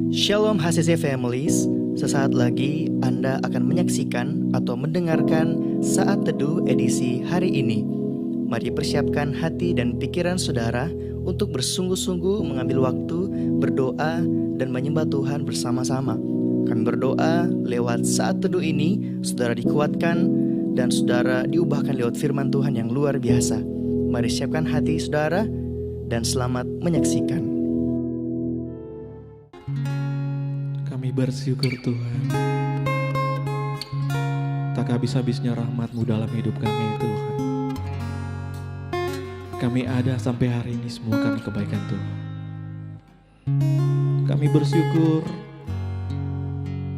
Shalom HCC Families, sesaat lagi Anda akan menyaksikan atau mendengarkan Saat Teduh edisi hari ini. Mari persiapkan hati dan pikiran saudara untuk bersungguh-sungguh mengambil waktu, berdoa, dan menyembah Tuhan bersama-sama. Kami berdoa lewat Saat Teduh ini, saudara dikuatkan dan saudara diubahkan lewat firman Tuhan yang luar biasa. Mari siapkan hati saudara dan selamat menyaksikan. Kami bersyukur Tuhan, tak habis-habisnya rahmat-Mu dalam hidup kami Tuhan. Kami ada sampai hari ini semua karena kebaikan Tuhan. Kami bersyukur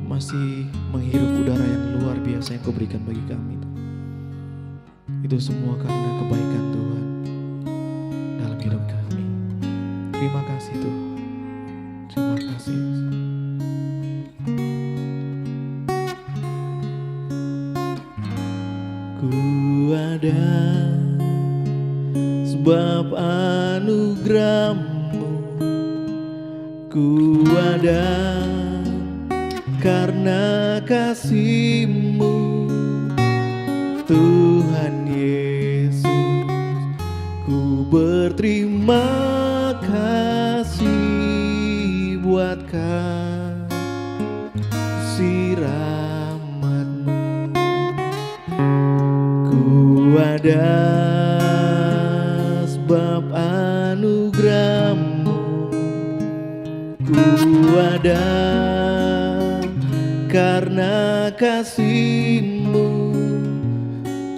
masih menghirup udara yang luar biasa yang Kau berikan bagi kami. Itu semua karena kebaikan Tuhan dalam hidup kami. Terima kasih Tuhan. Terima kasih. Ku ada sebab anugerah-Mu, ku ada karena kasih-Mu, Tuhan Yesus. Ku berterima kasih buat kasih rahmat-Mu. Ku ada sebab anugerah-Mu, ku ada karena kasih-Mu,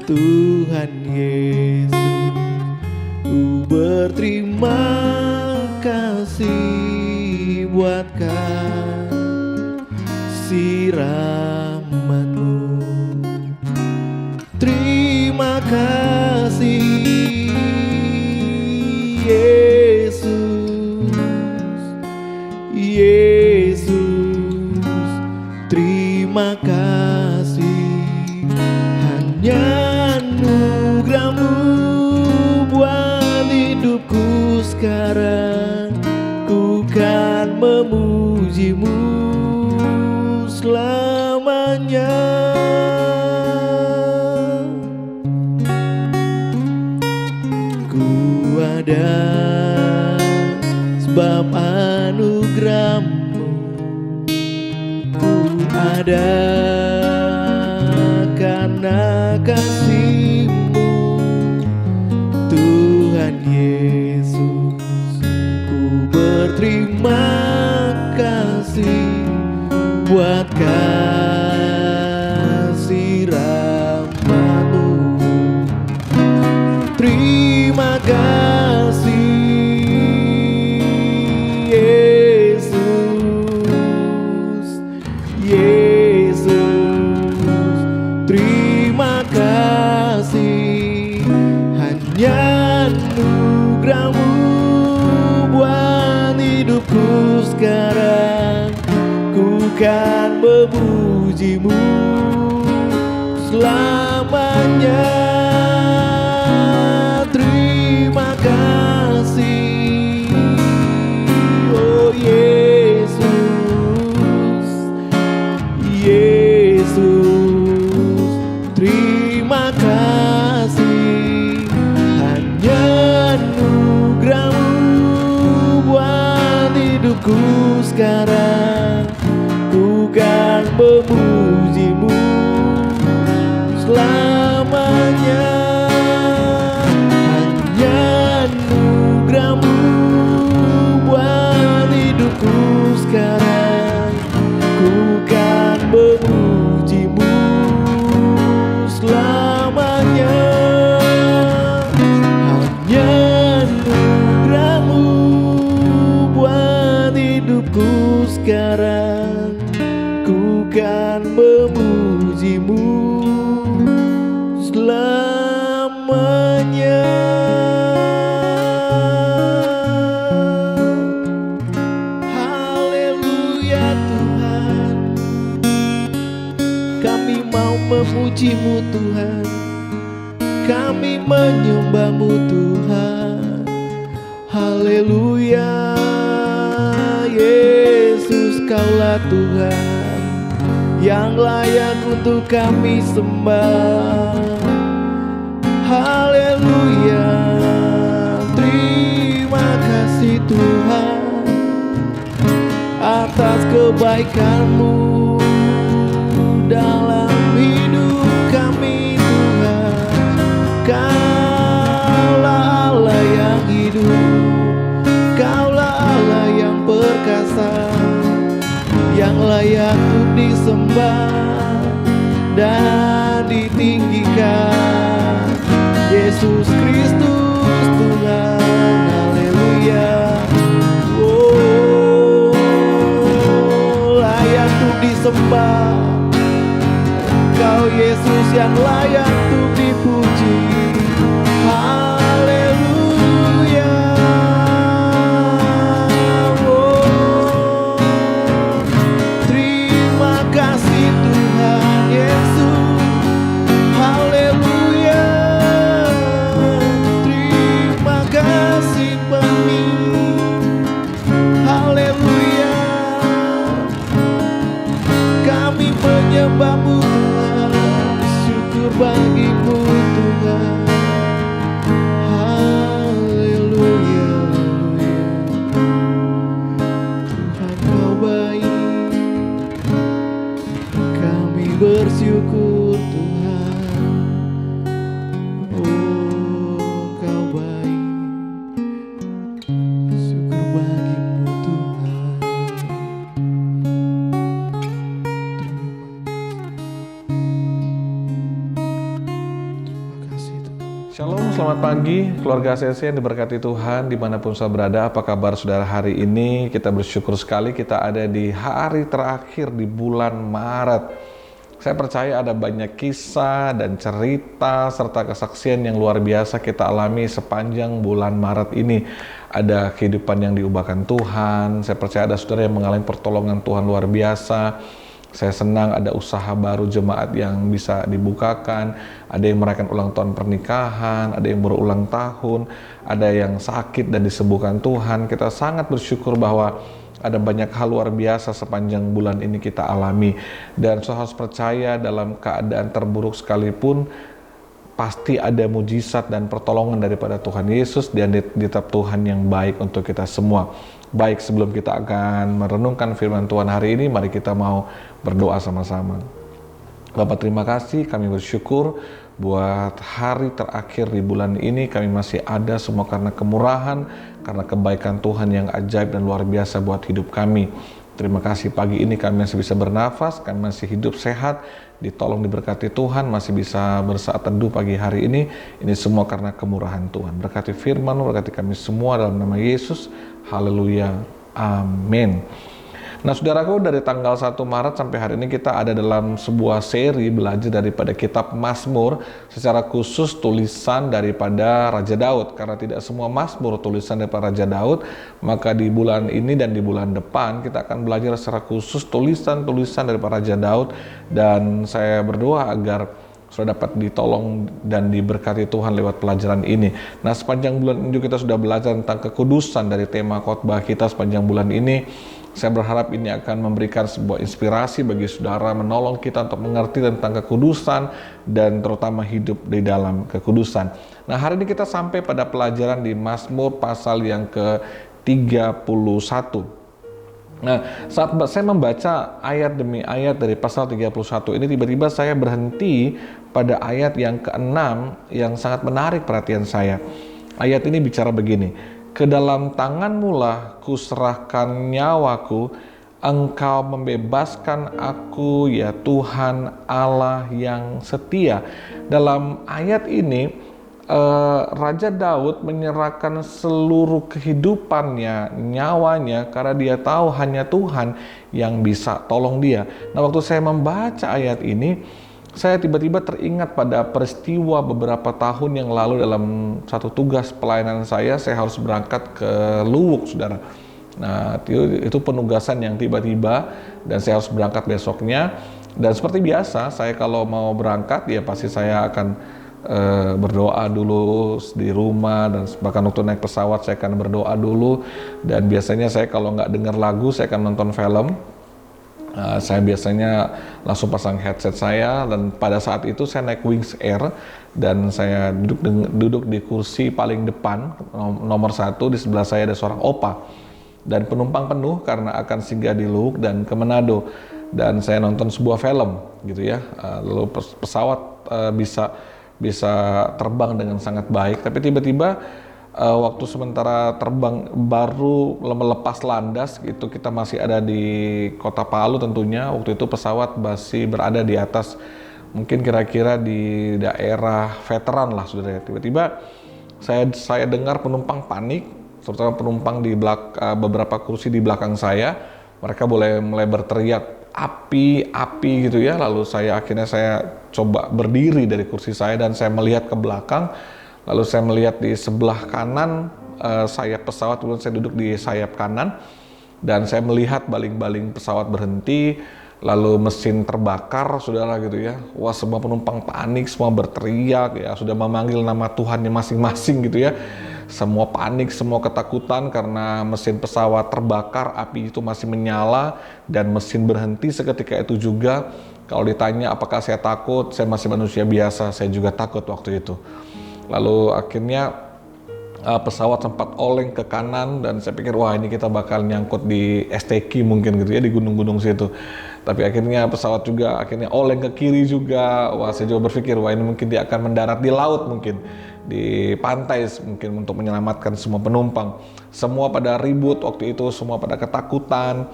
Tuhan Yesus. Ku berterima kasih buat kasih rahmat-Mu. Terima kasih Yesus, Yesus. Terima kasih, hanya anugerah-Mu buat hidupku sekarang. Ku kan memuji-Mu selamanya. Ku ada sebab anugerah-Mu, ku ada karena kasih-Mu, Tuhan Yesus. Ku berterima kasih buat kasih rahmat-Mu. Terima kasih Yesus, Yesus. Terima kasih, hanya anugerah-Mu buat hidupku sekarang. Ku kan memuji-Mu selamanya. Terima kasih, oh Yesus, Yesus. Terima kasih, hanya anugerah-Mu buat hidupku sekarang. Ku kan memuji-Mu selamanya. Hanya anugerah-Mu buat hidupku sekarang. Ku kan memuji-Mu selamanya. Hanya anugerah-Mu buat hidupku sekarang. Ku kan memuji-Mu selamanya. Haleluya Tuhan, kami mau memuji-Mu Tuhan, kami menyembah-Mu Tuhan. Haleluya Yesus, Kaulah Tuhan yang layak untuk kami sembah. Haleluya. Terima kasih Tuhan atas kebaikan-Mu dalam hidup kami Tuhan. Kaulah Allah yang hidup, Kaulah Allah yang perkasa, yang layak untuk disembah dan ditinggikan. Yesus Kristus Tuhan, haleluya. Oh, layak untuk disembah. Kau Yesus yang layak untuk dipuji. Haleluya. Oh, terima kasih Tuhan Yesus. Haleluya. Terima kasih Bani. Haleluya. Kami menyembah-Mu Tuhan, syukur bagi-Mu Tuhan. Haleluya, haleluya. Tuhan Kau baik, kami bersyukur Tuhan. Oh, Kau baik, syukur bagi-Mu Tuhan. Terima kasih Tuhan. Shalom, selamat pagi keluarga ACC yang diberkati Tuhan dimanapun saudara berada. Apa kabar saudara hari ini? Kita bersyukur sekali kita ada di hari terakhir di bulan Maret. Saya percaya ada banyak kisah dan cerita serta kesaksian yang luar biasa kita alami sepanjang bulan Maret ini. Ada kehidupan yang diubahkan Tuhan. Saya percaya ada saudara yang mengalami pertolongan Tuhan luar biasa. Saya senang ada usaha baru jemaat yang bisa dibukakan, ada yang merayakan ulang tahun pernikahan, ada yang berulang tahun, ada yang sakit dan disembuhkan Tuhan. Kita sangat bersyukur bahwa ada banyak hal luar biasa sepanjang bulan ini kita alami. Dan saya harus percaya dalam keadaan terburuk sekalipun, pasti ada mujizat dan pertolongan daripada Tuhan Yesus dan tetap Tuhan yang baik untuk kita semua. Baik, sebelum kita akan merenungkan firman Tuhan hari ini, mari kita mau berdoa sama-sama. Bapak, terima kasih, kami bersyukur buat hari terakhir di bulan ini. Kami masih ada semua karena kemurahan, karena kebaikan Tuhan yang ajaib dan luar biasa buat hidup kami. Terima kasih pagi ini kami masih bisa bernafas, kami masih hidup sehat, ditolong diberkati Tuhan, masih bisa bersaat teduh pagi hari ini. Ini semua karena kemurahan Tuhan. Berkati firman, berkati kami semua dalam nama Yesus. Haleluya. Amin. Nah, saudaraku, dari tanggal 1 Maret sampai hari ini kita ada dalam sebuah seri belajar daripada kitab Mazmur, secara khusus tulisan daripada Raja Daud. Karena tidak semua Mazmur tulisan daripada Raja Daud, maka di bulan ini dan di bulan depan kita akan belajar secara khusus tulisan-tulisan daripada Raja Daud. Dan saya berdoa agar sudah dapat ditolong dan diberkati Tuhan lewat pelajaran ini. Nah, sepanjang bulan ini kita sudah belajar tentang kekudusan dari tema khotbah kita sepanjang bulan ini. Saya berharap ini akan memberikan sebuah inspirasi bagi saudara, menolong kita untuk mengerti tentang kekudusan dan terutama hidup di dalam kekudusan. Nah, hari ini kita sampai pada pelajaran di Mazmur pasal yang ke-31. Nah, saat saya membaca ayat demi ayat dari pasal 31 ini, tiba-tiba saya berhenti pada ayat yang ke-6 yang sangat menarik perhatian saya. Ayat ini bicara begini, "Ke dalam tangan-Mu lah kuserahkan nyawaku, Engkau membebaskan aku, ya Tuhan Allah yang setia." Dalam ayat ini, Raja Daud menyerahkan seluruh kehidupannya, nyawanya, karena dia tahu hanya Tuhan yang bisa tolong dia. Nah, waktu saya membaca ayat ini, saya tiba-tiba teringat pada peristiwa beberapa tahun yang lalu dalam satu tugas pelayanan saya harus berangkat ke Luwuk, saudara. Nah, itu penugasan yang tiba-tiba dan saya harus berangkat besoknya. Dan seperti biasa, saya kalau mau berangkat, ya pasti saya akan berdoa dulu di rumah, dan bahkan waktu naik pesawat saya akan berdoa dulu. Dan biasanya saya kalau nggak dengar lagu, saya akan nonton film. Saya biasanya langsung pasang headset saya, dan pada saat itu saya naik Wings Air dan saya duduk di kursi paling depan nomor 1. Di sebelah saya ada seorang opa dan penumpang penuh karena akan singgah di Luhuk dan ke Manado, dan saya nonton sebuah film gitu ya. Lalu pesawat bisa terbang dengan sangat baik, tapi tiba-tiba waktu sementara terbang baru melepas landas gitu, kita masih ada di kota Palu tentunya. Waktu itu pesawat masih berada di atas, mungkin kira-kira di daerah veteran lah saudara. Tiba-tiba saya dengar penumpang panik, terutama penumpang di beberapa kursi di belakang saya. Mereka mulai berteriak api gitu ya. Lalu akhirnya saya coba berdiri dari kursi saya dan saya melihat ke belakang. Lalu saya melihat di sebelah kanan sayap pesawat, kemudian saya duduk di sayap kanan dan saya melihat baling-baling pesawat berhenti, lalu mesin terbakar, saudara gitu ya. Wah, semua penumpang panik, semua berteriak ya, sudah memanggil nama Tuhannya masing-masing gitu ya. Semua panik, semua ketakutan karena mesin pesawat terbakar, api itu masih menyala dan mesin berhenti seketika itu juga. Kalau ditanya apakah saya takut, saya masih manusia biasa, saya juga takut waktu itu. Lalu akhirnya pesawat sempat oleng ke kanan dan saya pikir wah ini kita bakal nyangkut di STQ mungkin gitu ya, di gunung-gunung situ. Tapi akhirnya pesawat juga akhirnya oleng ke kiri juga. Wah, saya juga berpikir wah ini mungkin dia akan mendarat di laut, mungkin di pantai mungkin untuk menyelamatkan semua penumpang. Semua pada ribut waktu itu, semua pada ketakutan,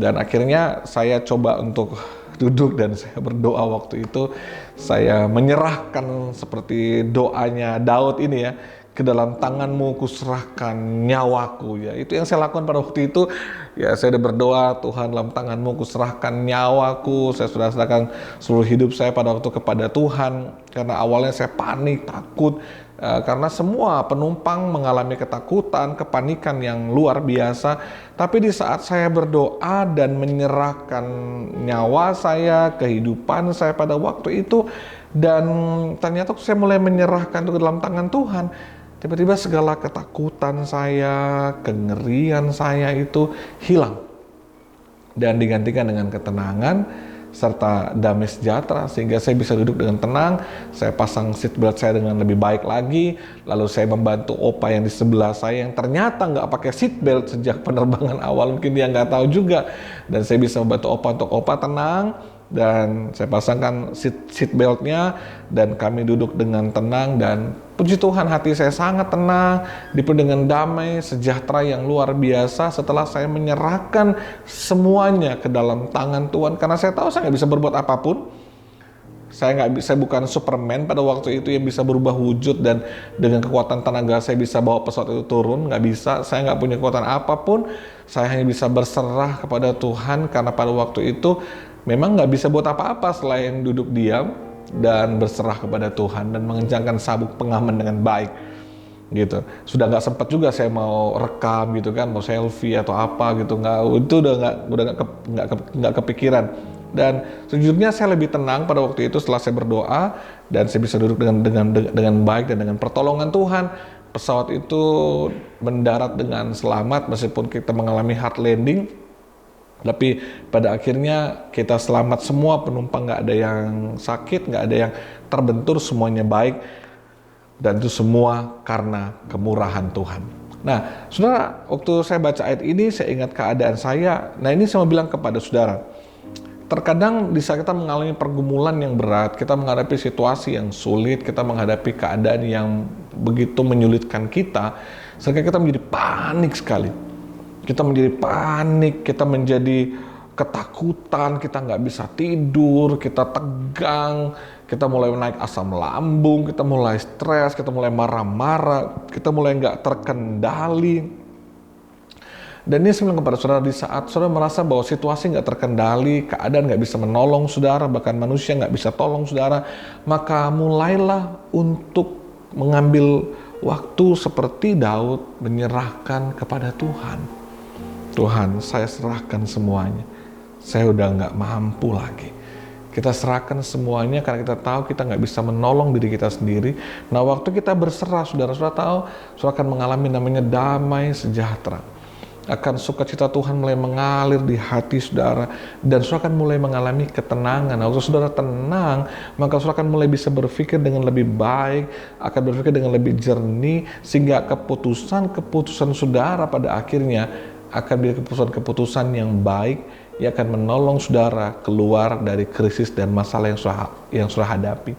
dan akhirnya saya coba untuk duduk dan saya berdoa waktu itu. Saya menyerahkan seperti doanya Daud ini ya, ke dalam tanganmu kuserahkan nyawaku ya. Itu yang saya lakukan pada waktu itu ya. Saya sudah berdoa, Tuhan dalam tanganmu kuserahkan nyawaku. Saya sudah serahkan seluruh hidup saya pada waktu kepada Tuhan, karena awalnya saya panik, takut, karena semua penumpang mengalami ketakutan, kepanikan yang luar biasa. Tapi di saat saya berdoa dan menyerahkan nyawa saya, kehidupan saya pada waktu itu, dan ternyata saya mulai menyerahkan itu ke dalam tangan Tuhan, tiba-tiba segala ketakutan saya, kengerian saya itu hilang dan digantikan dengan ketenangan serta damai sejahtera, sehingga saya bisa duduk dengan tenang. Saya pasang seatbelt saya dengan lebih baik lagi, lalu saya membantu opa yang di sebelah saya yang ternyata nggak pakai seatbelt sejak penerbangan awal, mungkin dia nggak tahu juga, dan saya bisa membantu opa untuk opa tenang, dan saya pasangkan seatbeltnya dan kami duduk dengan tenang, dan puji Tuhan hati saya sangat tenang, dipenuhi dengan damai sejahtera yang luar biasa setelah saya menyerahkan semuanya ke dalam tangan Tuhan. Karena saya tahu saya nggak bisa berbuat apapun. Saya bukan Superman pada waktu itu yang bisa berubah wujud dan dengan kekuatan tenaga saya bisa bawa pesawat itu turun. Nggak bisa, saya nggak punya kekuatan apapun. Saya hanya bisa berserah kepada Tuhan, karena pada waktu itu memang nggak bisa buat apa-apa selain duduk diam dan berserah kepada Tuhan dan mengencangkan sabuk pengaman dengan baik gitu. Sudah nggak sempat juga saya mau rekam gitu kan, mau selfie atau apa gitu, itu udah nggak kepikiran. Dan sejujurnya saya lebih tenang pada waktu itu setelah saya berdoa dan saya bisa duduk dengan baik dan dengan pertolongan Tuhan. Pesawat itu mendarat dengan selamat meskipun kita mengalami hard landing. Tapi pada akhirnya kita selamat semua, penumpang nggak ada yang sakit, nggak ada yang terbentur, semuanya baik. Dan itu semua karena kemurahan Tuhan. Nah, saudara, waktu saya baca ayat ini, saya ingat keadaan saya. Nah, ini saya mau bilang kepada saudara, terkadang di saat kita mengalami pergumulan yang berat, kita menghadapi situasi yang sulit, kita menghadapi keadaan yang begitu menyulitkan kita, sehingga kita menjadi panik sekali. Kita menjadi panik, kita menjadi ketakutan, kita nggak bisa tidur, kita tegang, kita mulai naik asam lambung, kita mulai stres, kita mulai marah-marah, kita mulai nggak terkendali. Dan ini saya bilang kepada saudara, di saat saudara merasa bahwa situasi nggak terkendali, keadaan nggak bisa menolong saudara, bahkan manusia nggak bisa tolong saudara, maka mulailah untuk mengambil waktu seperti Daud, menyerahkan kepada Tuhan. Tuhan, saya serahkan semuanya. Saya udah nggak mampu lagi. Kita serahkan semuanya karena kita tahu kita nggak bisa menolong diri kita sendiri. Nah, waktu kita berserah, saudara tahu, saudara akan mengalami namanya damai sejahtera. akan sukacita Tuhan mulai mengalir di hati saudara, dan saudara akan mulai mengalami ketenangan. Waktu saudara tenang, maka saudara akan mulai bisa berpikir dengan lebih baik, akan berpikir dengan lebih jernih, sehingga keputusan saudara pada akhirnya akan menjadi keputusan yang baik, yang akan menolong saudara keluar dari krisis dan masalah yang saudara hadapi.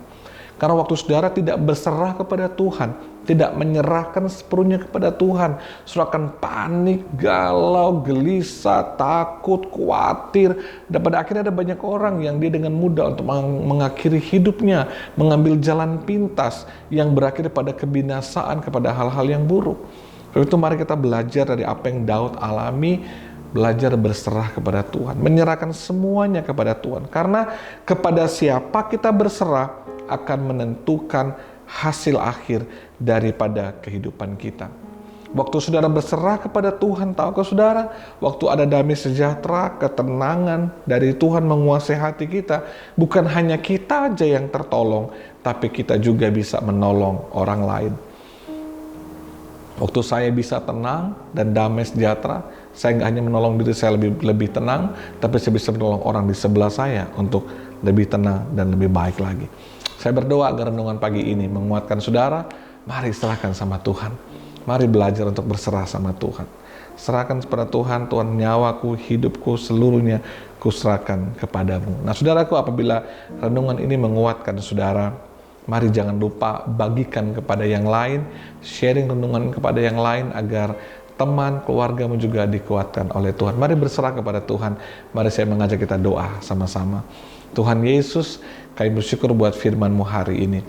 Karena waktu saudara tidak berserah kepada Tuhan, tidak menyerahkan sepenuhnya kepada Tuhan, saudara akan panik, galau, gelisah, takut, khawatir. Dan pada akhirnya ada banyak orang yang dia dengan mudah untuk mengakhiri hidupnya, mengambil jalan pintas yang berakhir pada kebinasaan, kepada hal-hal yang buruk. Karena itu mari kita belajar dari apa yang Daud alami, belajar berserah kepada Tuhan, menyerahkan semuanya kepada Tuhan. Karena kepada siapa kita berserah akan menentukan hasil akhir daripada kehidupan kita. Waktu saudara berserah kepada Tuhan, tahukah saudara, waktu ada damai sejahtera, ketenangan dari Tuhan menguasai hati kita, bukan hanya kita aja yang tertolong, tapi kita juga bisa menolong orang lain. Waktu saya bisa tenang dan damai sejahtera, saya nggak hanya menolong diri saya lebih tenang, tapi saya bisa menolong orang di sebelah saya untuk lebih tenang dan lebih baik lagi. Saya berdoa agar renungan pagi ini menguatkan saudara. Mari serahkan sama Tuhan. Mari belajar untuk berserah sama Tuhan. Serahkan kepada Tuhan, Tuhan, nyawaku, hidupku, seluruhnya kuserahkan kepadamu. Nah saudaraku, apabila renungan ini menguatkan saudara, mari jangan lupa bagikan kepada yang lain, sharing renungan kepada yang lain agar teman, keluargamu juga dikuatkan oleh Tuhan. Mari berserah kepada Tuhan. Mari saya mengajak kita doa sama-sama. Tuhan Yesus, kami bersyukur buat firman-Mu hari ini.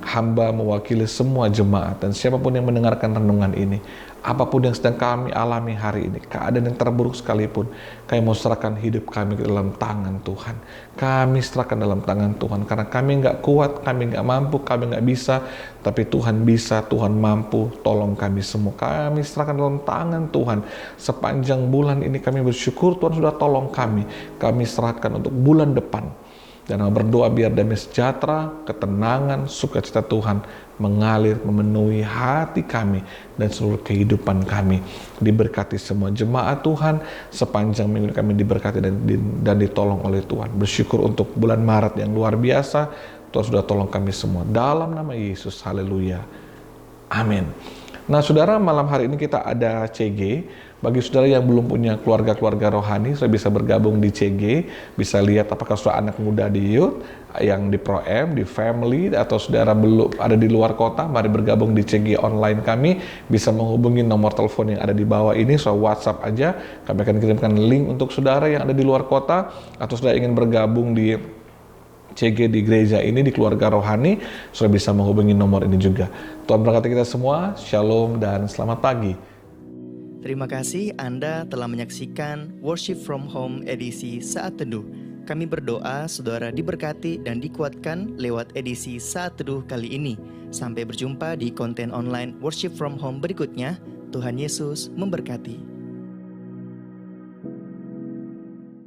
Hamba mewakili semua jemaat dan siapapun yang mendengarkan renungan ini, apapun yang sedang kami alami hari ini, keadaan yang terburuk sekalipun, kami mau serahkan hidup kami ke dalam tangan Tuhan. Kami serahkan dalam tangan Tuhan, karena kami nggak kuat, kami nggak mampu, kami nggak bisa, tapi Tuhan bisa, Tuhan mampu, tolong kami semua. Kami serahkan dalam tangan Tuhan. Sepanjang bulan ini kami bersyukur Tuhan sudah tolong kami. Kami serahkan untuk bulan depan. Dan berdoa biar damai sejahtera, ketenangan, sukacita Tuhan mengalir, memenuhi hati kami dan seluruh kehidupan kami. Diberkati semua jemaat Tuhan, sepanjang minggu kami diberkati dan ditolong oleh Tuhan. Bersyukur untuk bulan Maret yang luar biasa, Tuhan sudah tolong kami semua. Dalam nama Yesus, haleluya. Amin. Nah saudara, malam hari ini kita ada CG. Bagi saudara yang belum punya keluarga-keluarga rohani, saudara bisa bergabung di CG, bisa lihat apakah saudara anak muda di youth, yang di Pro-M, di family, atau saudara belum ada di luar kota, mari bergabung di CG online kami, bisa menghubungi nomor telepon yang ada di bawah ini, so WhatsApp aja, kami akan kirimkan link untuk saudara yang ada di luar kota, atau saudara ingin bergabung di CG di gereja ini, di keluarga rohani, saudara bisa menghubungi nomor ini juga. Tuhan berkati kita semua, shalom dan selamat pagi. Terima kasih Anda telah menyaksikan Worship from Home edisi Saat Teduh. Kami berdoa saudara diberkati dan dikuatkan lewat edisi Saat Teduh kali ini. Sampai berjumpa di konten online Worship from Home berikutnya. Tuhan Yesus memberkati.